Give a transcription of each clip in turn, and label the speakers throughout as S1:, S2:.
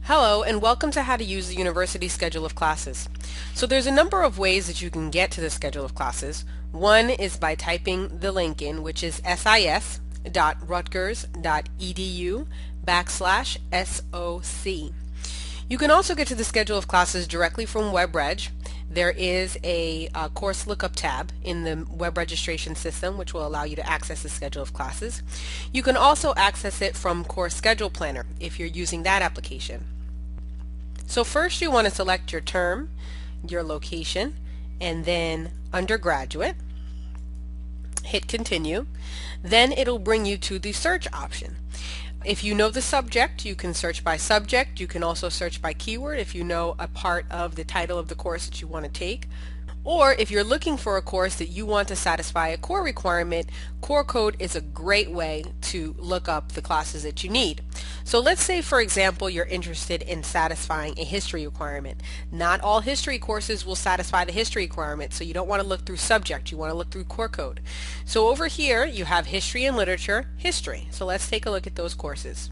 S1: Hello and welcome to how to use the university schedule of classes. So there's a number of ways that you can get to the schedule of classes. One is by typing the link in, which is sis.rutgers.edu/SOC. You can also get to the schedule of classes directly from WebReg. There is a course lookup tab in the web registration system which will allow you to access the schedule of classes. You can also access it from Course Schedule Planner if you're using that application. So first you want to select your term, your location, and then undergraduate. Hit continue. Then it'll bring you to the search option. If you know the subject, you can search by subject. You can also search by keyword if you know a part of the title of the course that you want to take. Or if you're looking for a course that you want to satisfy a core requirement, Core Code is a great way to look up the classes that you need. So let's say, for example, you're interested in satisfying a history requirement. Not all history courses will satisfy the history requirement, so you don't want to look through subject, you want to look through Core Code. So over here you have history and literature, history. So let's take a look at those courses.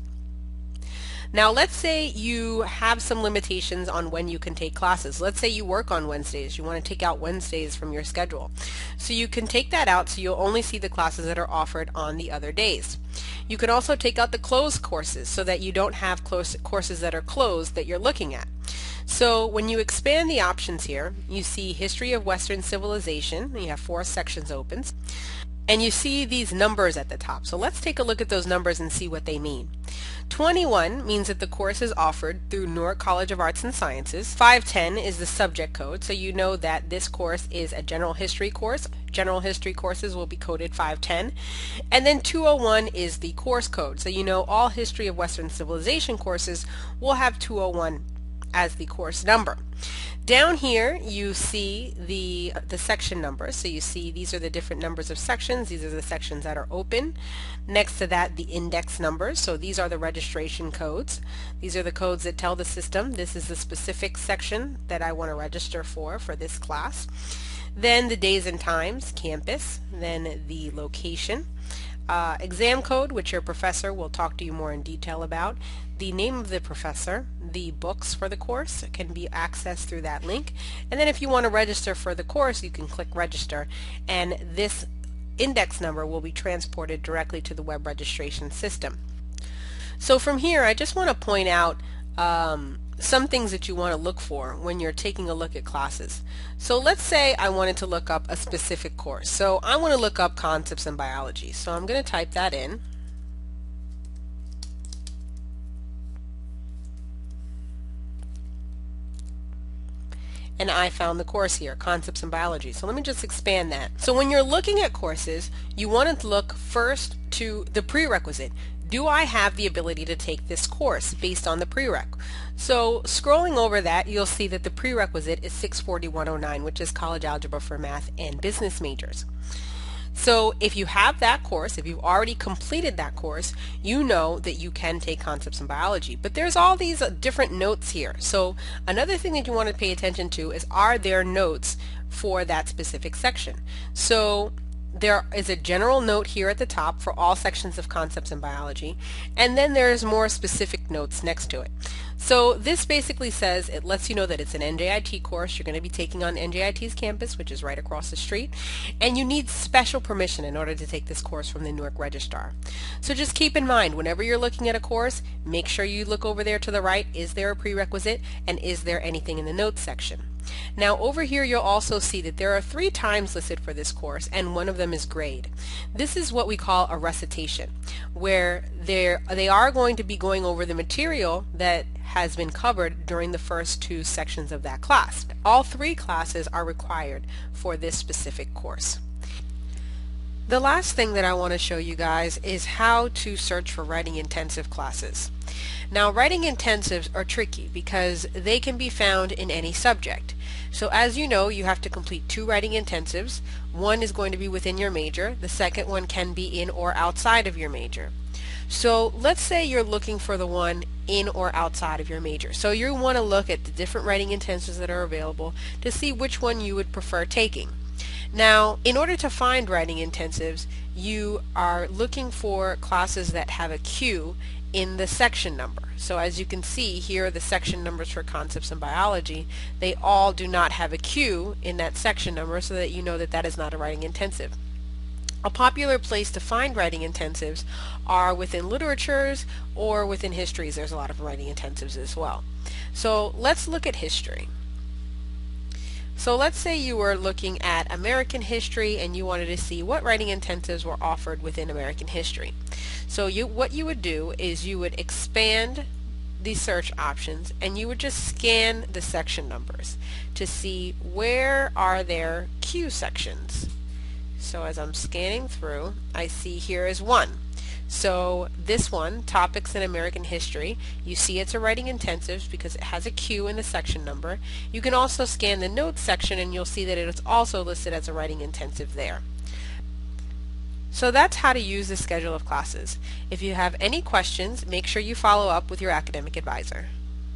S1: Now let's say you have some limitations on when you can take classes. Let's say you work on Wednesdays. You want to take out Wednesdays from your schedule. So you can take that out so you'll only see the classes that are offered on the other days. You can also take out the closed courses so that you don't have courses that are closed that you're looking at. So when you expand the options here, you see History of Western Civilization. You have 4 sections open. And you see these numbers at the top. So let's take a look at those numbers and see what they mean. 21 means that the course is offered through Newark College of Arts and Sciences. 510 is the subject code, so you know that this course is a general history course. General history courses will be coded 510. And then 201 is the course code, so you know all History of Western Civilization courses will have 201 as the course number. Down here you see the section numbers. So you see these are the different numbers of sections. These are the sections that are open. Next to that, the index numbers. So these are the registration codes. These are the codes that tell the system this is the specific section that I want to register for this class. Then the days and times, campus, then the location. Exam code, which your professor will talk to you more in detail about, the name of the professor, the books for the course can be accessed through that link, and then if you want to register for the course you can click register, and this index number will be transported directly to the web registration system. So from here I just want to point out some things that you want to look for when you're taking a look at classes. So let's say I wanted to look up a specific course. So I want to look up concepts in biology. So I'm going to type that in. And I found the course here, Concepts in Biology. So let me just expand that. So when you're looking at courses, you want to look first to the prerequisite. Do I have the ability to take this course based on the prereq? So scrolling over that, you'll see that the prerequisite is 640-109, which is college algebra for math and business majors. So if you have that course, if you've already completed that course, you know that you can take concepts in biology. But there's all these different notes here. So another thing that you want to pay attention to is, are there notes for that specific section? So there is a general note here at the top for all sections of concepts in biology, and then there's more specific notes next to it. So this basically says, it lets you know that it's an NJIT course. You're going to be taking on NJIT's campus, which is right across the street, and you need special permission in order to take this course from the Newark Registrar. So just keep in mind, whenever you're looking at a course, make sure you look over there to the right. Is there a prerequisite, and is there anything in the notes section? Now over here you'll also see that there are 3 times listed for this course, and one of them is grade. This is what we call a recitation, where they are going to be going over the material that has been covered during the first 2 sections of that class. All 3 classes are required for this specific course. The last thing that I want to show you guys is how to search for writing intensive classes. Now writing intensives are tricky because they can be found in any subject. So as you know, you have to complete 2 writing intensives. One is going to be within your major. The second one can be in or outside of your major. So let's say you're looking for the one in or outside of your major. So you want to look at the different writing intensives that are available to see which one you would prefer taking. Now, in order to find writing intensives, you are looking for classes that have a Q in the section number. So as you can see, here are the section numbers for concepts in biology. They all do not have a Q in that section number, so that you know that that is not a writing intensive. A popular place to find writing intensives are within literatures or within histories. There's a lot of writing intensives as well. So let's look at history. So let's say you were looking at American history and you wanted to see what writing intensives were offered within American history. So what you would do is you would expand the search options and you would just scan the section numbers to see where are there Q sections. So as I'm scanning through, I see here is one. So this one, Topics in American History, you see it's a writing intensives because it has a Q in the section number. You can also scan the notes section and you'll see that it is also listed as a writing intensive there. So that's how to use the schedule of classes. If you have any questions, make sure you follow up with your academic advisor.